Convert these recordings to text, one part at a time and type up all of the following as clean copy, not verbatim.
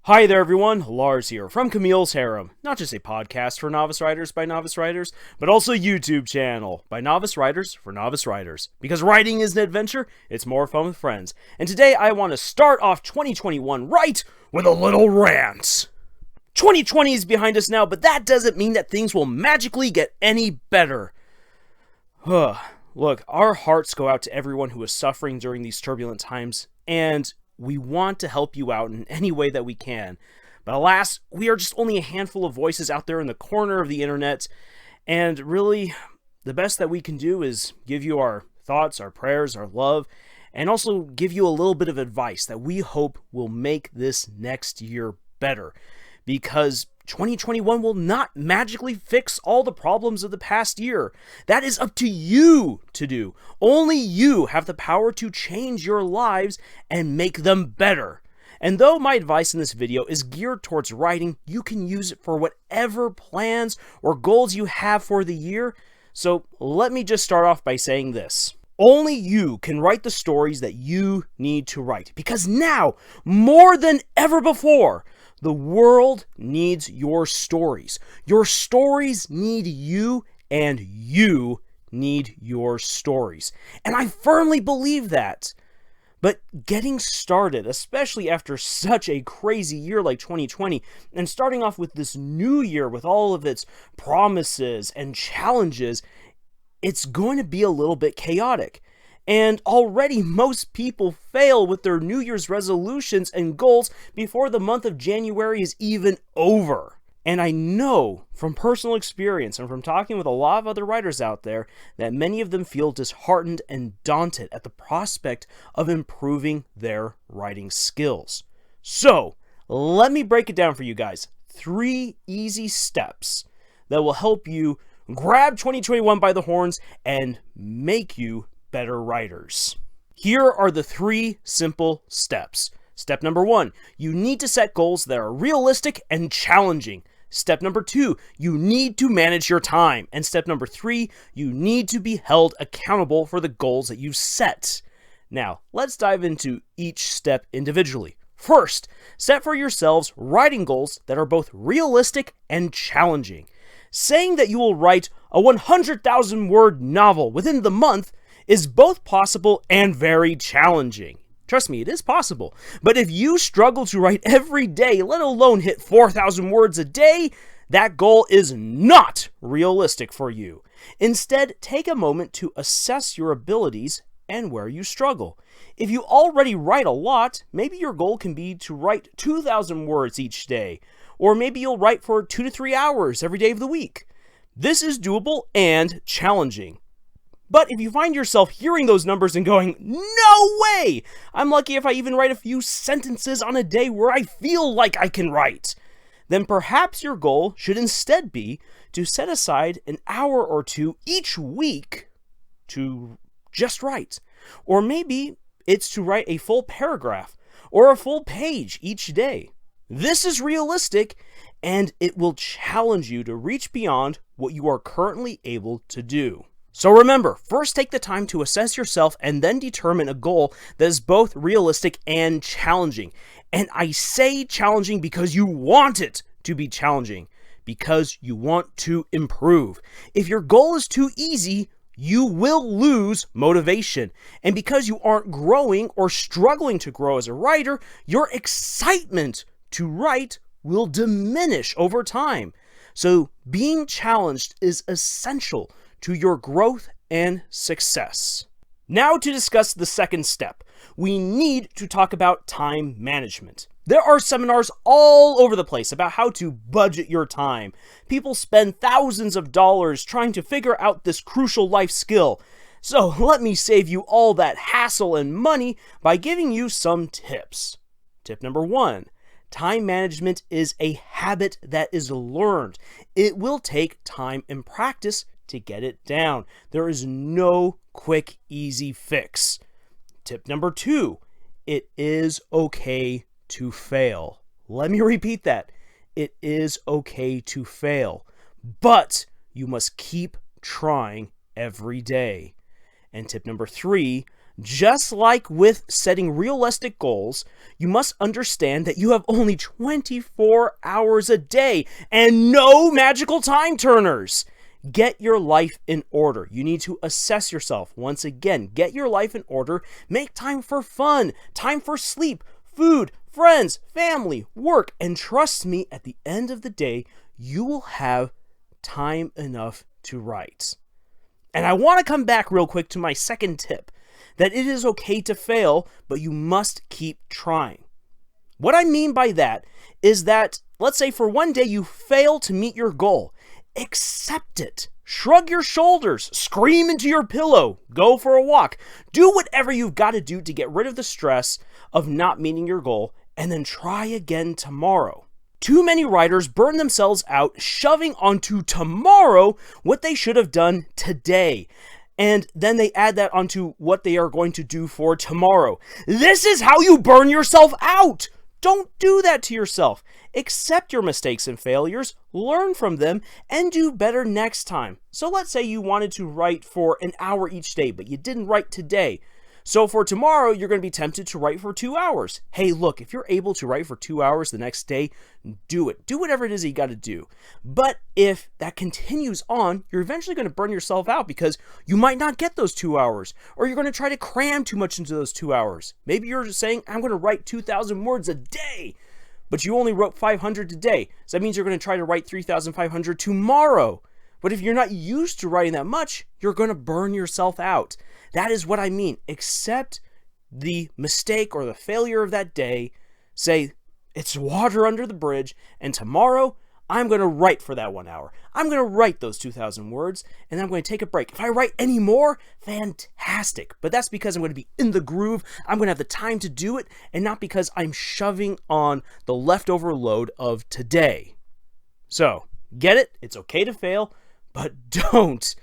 Hi there everyone, Lars here from Camille's Harem. Not just a podcast for novice writers by novice writers, but also a YouTube channel by novice writers for novice writers. Because writing is an adventure, it's more fun with friends. And today I want to start off 2021 right with a little rant. 2020 is behind us now, but that doesn't mean that things will magically get any better. Look, our hearts go out to everyone who is suffering during these turbulent times, and we want to help you out in any way that we can. But alas, we are just only a handful of voices out there in the corner of the internet, and really, the best that we can do is give you our thoughts, our prayers, our love, and also give you a little bit of advice that we hope will make this next year better. Because 2021 will not magically fix all the problems of the past year. That is up to you to do. Only you have the power to change your lives and make them better. And though my advice in this video is geared towards writing, you can use it for whatever plans or goals you have for the year. So let me just start off by saying this. Only you can write the stories that you need to write. Because now, more than ever before, the world needs your stories. Your stories need you, and you need your stories. And I firmly believe that. But getting started, especially after such a crazy year like 2020, and starting off with this new year with all of its promises and challenges, it's going to be a little bit chaotic. And already most people fail with their New Year's resolutions and goals before the month of January is even over. And I know from personal experience and from talking with a lot of other writers out there that many of them feel disheartened and daunted at the prospect of improving their writing skills. So, let me break it down for you guys. 3 easy steps that will help you grab 2021 by the horns and make you better writers. Here are the 3 simple steps. Step number 1, you need to set goals that are realistic and challenging. Step number 2, you need to manage your time. And step number 3, you need to be held accountable for the goals that you've set. Now, let's dive into each step individually. First, set for yourselves writing goals that are both realistic and challenging. Saying that you will write a 100,000 word novel within the month is both possible and very challenging. Trust me, it is possible. But if you struggle to write every day, let alone hit 4,000 words a day, that goal is not realistic for you. Instead, take a moment to assess your abilities and where you struggle. If you already write a lot, maybe your goal can be to write 2,000 words each day, or maybe you'll write for 2 to 3 hours every day of the week. This is doable and challenging. But if you find yourself hearing those numbers and going, no way! I'm lucky if I even write a few sentences on a day where I feel like I can write. Then perhaps your goal should instead be to set aside an hour or 2 each week to just write. Or maybe it's to write a full paragraph or a full page each day. This is realistic, and it will challenge you to reach beyond what you are currently able to do. So remember, first take the time to assess yourself and then determine a goal that is both realistic and challenging. And I say challenging because you want it to be challenging, because you want to improve. If your goal is too easy, you will lose motivation. And because you aren't growing or struggling to grow as a writer, your excitement to write will diminish over time. So being challenged is essential to your growth and success. Now to discuss the second step, we need to talk about time management. There are seminars all over the place about how to budget your time. People spend thousands of dollars trying to figure out this crucial life skill. So let me save you all that hassle and money by giving you some tips. Tip number 1. Time management is a habit that is learned. It will take time and practice to get it down. There is no quick, easy fix. Tip number 2, it is okay to fail. Let me repeat that. It is okay to fail, but you must keep trying every day. And tip number 3, Just like with setting realistic goals, you must understand that you have only 24 hours a day and no magical time turners. Get your life in order. You need to assess yourself. Once again, get your life in order. Make time for fun, time for sleep, food, friends, family, work, and trust me, at the end of the day, you will have time enough to write. And I want to come back real quick to my second tip, that it is okay to fail, but you must keep trying. What I mean by that is that, let's say for one day you fail to meet your goal. Accept it. Shrug your shoulders. Scream into your pillow. Go for a walk. Do whatever you've got to do to get rid of the stress of not meeting your goal, and then try again tomorrow. Too many writers burn themselves out shoving onto tomorrow what they should have done today. And then they add that onto what they are going to do for tomorrow. This is how you burn yourself out. Don't do that to yourself. Accept your mistakes and failures, learn from them, and do better next time. So let's say you wanted to write for an hour each day, but you didn't write today. So for tomorrow, you're going to be tempted to write for 2 hours. Hey, look, if you're able to write for 2 hours the next day, do it. Do whatever it is you got to do. But if that continues on, you're eventually going to burn yourself out because you might not get those 2 hours, or you're going to try to cram too much into those 2 hours. Maybe you're just saying, I'm going to write 2,000 words a day, but you only wrote 500 today. So that means you're going to try to write 3,500 tomorrow. But if you're not used to writing that much, you're going to burn yourself out. That is what I mean. Accept the mistake or the failure of that day. Say, it's water under the bridge, and tomorrow I'm going to write for that 1 hour. I'm going to write those 2,000 words, and then I'm going to take a break. If I write any more, fantastic. But that's because I'm going to be in the groove. I'm going to have the time to do it, and not because I'm shoving on the leftover load of today. So, get it? It's okay to fail, but don't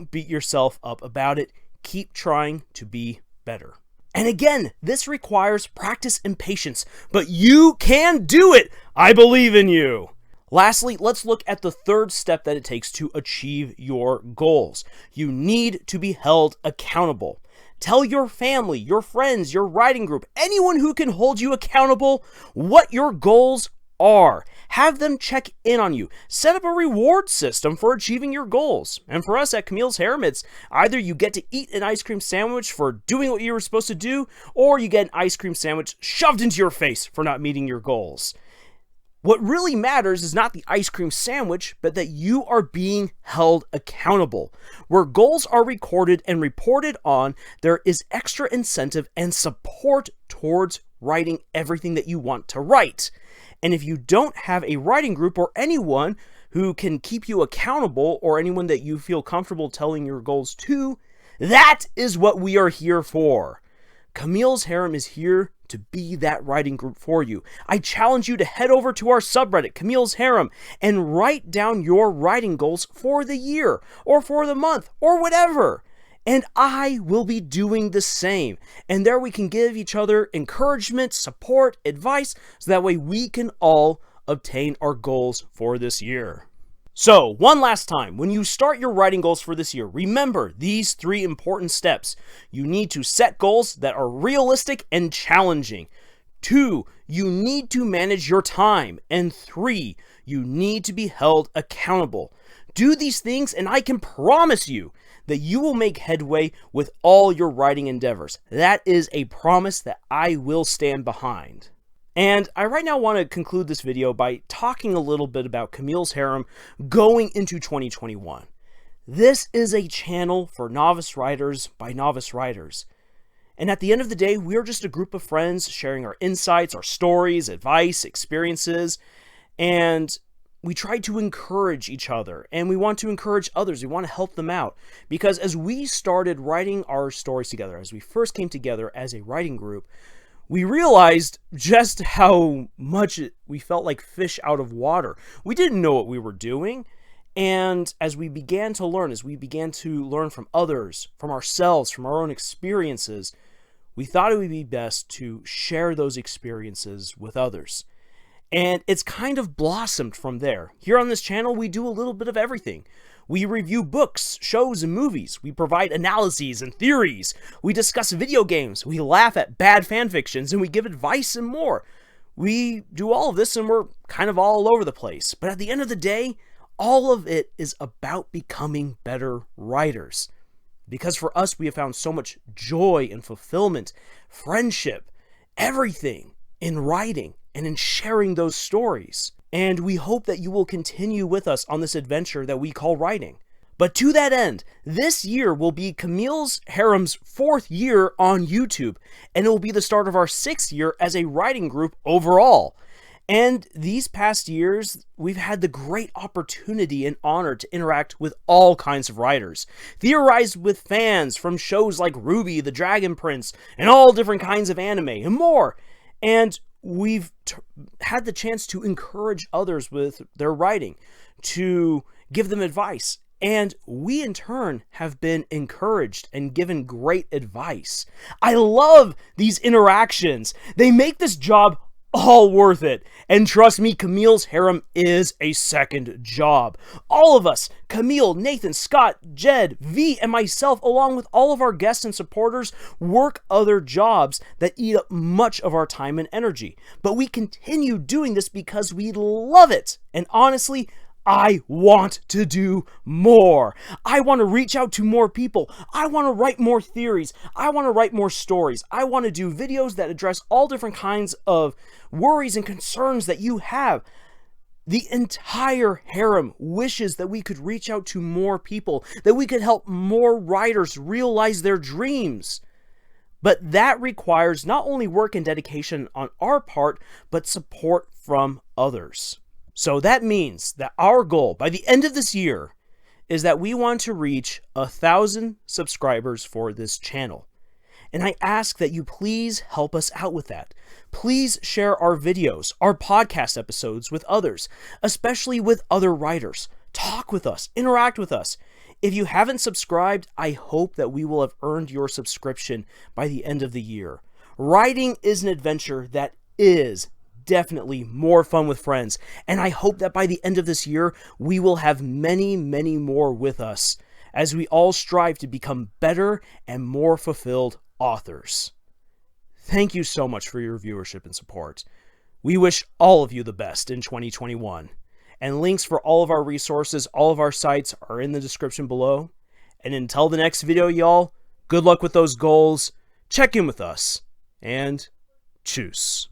beat yourself up about it. Keep trying to be better. And again, this requires practice and patience, but you can do it. I believe in you. Lastly, let's look at the third step that it takes to achieve your goals. You need to be held accountable. Tell your family, your friends, your writing group, anyone who can hold you accountable what your goals are. Have them check in on you. Set up a reward system for achieving your goals. And for us at Camille's Harem, it's either you get to eat an ice cream sandwich for doing what you were supposed to do, or you get an ice cream sandwich shoved into your face for not meeting your goals. What really matters is not the ice cream sandwich, but that you are being held accountable. Where goals are recorded and reported on, there is extra incentive and support towards writing everything that you want to write. And if you don't have a writing group or anyone who can keep you accountable, or anyone that you feel comfortable telling your goals to, that is what we are here for. Camille's Harem is here to be that writing group for you. I challenge you to head over to our subreddit, Camille's Harem, and write down your writing goals for the year, or for the month, or whatever. And I will be doing the same. And there we can give each other encouragement, support, advice, so that way we can all obtain our goals for this year. So, one last time, when you start your writing goals for this year, remember these 3 important steps. You need to set goals that are realistic and challenging. 2, you need to manage your time. And 3, you need to be held accountable. Do these things, and I can promise you that you will make headway with all your writing endeavors. That is a promise that I will stand behind. And I right now want to conclude this video by talking a little bit about Camille's Harem going into 2021. This is a channel for novice writers by novice writers. And at the end of the day, we're just a group of friends sharing our insights, our stories, advice, experiences, and we try to encourage each other, and we want to encourage others. We want to help them out, because as we started writing our stories together, as we first came together as a writing group, we realized just how much we felt like fish out of water. We didn't know what we were doing, and as we began to learn, from others, from ourselves, from our own experiences, we thought it would be best to share those experiences with others. And it's kind of blossomed from there. Here on this channel, we do a little bit of everything. We review books, shows, and movies. We provide analyses and theories. We discuss video games. We laugh at bad fanfictions, and we give advice and more. We do all of this, and we're kind of all over the place. But at the end of the day, all of it is about becoming better writers. Because for us, we have found so much joy and fulfillment, friendship, everything in writing and in sharing those stories. And we hope that you will continue with us on this adventure that we call writing. But to that end, this year will be Camille's Harem's 4th year on YouTube, and it will be the start of our 6th year as a writing group overall. And these past years, we've had the great opportunity and honor to interact with all kinds of writers, theorize with fans from shows like Ruby, the Dragon Prince, and all different kinds of anime, and more. And we've had the chance to encourage others with their writing, to give them advice. And we, in turn, have been encouraged and given great advice. I love these interactions. They make this job all worth it. And trust me, Camille's Harem is a second job. All of us, Camille, Nathan, Scott, Jed, V, and myself, along with all of our guests and supporters, work other jobs that eat up much of our time and energy. But we continue doing this because we love it. And honestly, I want to do more. I want to reach out to more people. I want to write more theories. I want to write more stories. I want to do videos that address all different kinds of worries and concerns that you have. The entire harem wishes that we could reach out to more people, that we could help more writers realize their dreams. But that requires not only work and dedication on our part, but support from others. So that means that our goal by the end of this year is that we want to reach 1,000 subscribers for this channel. And I ask that you please help us out with that. Please share our videos, our podcast episodes with others, especially with other writers. Talk with us, interact with us. If you haven't subscribed, I hope that we will have earned your subscription by the end of the year. Writing is an adventure that is definitely more fun with friends, and I hope that by the end of this year, we will have many, many more with us as we all strive to become better and more fulfilled authors. Thank you so much for your viewership and support. We wish all of you the best in 2021, and links for all of our resources, all of our sites are in the description below. And until the next video, y'all, good luck with those goals, check in with us, and tschüss.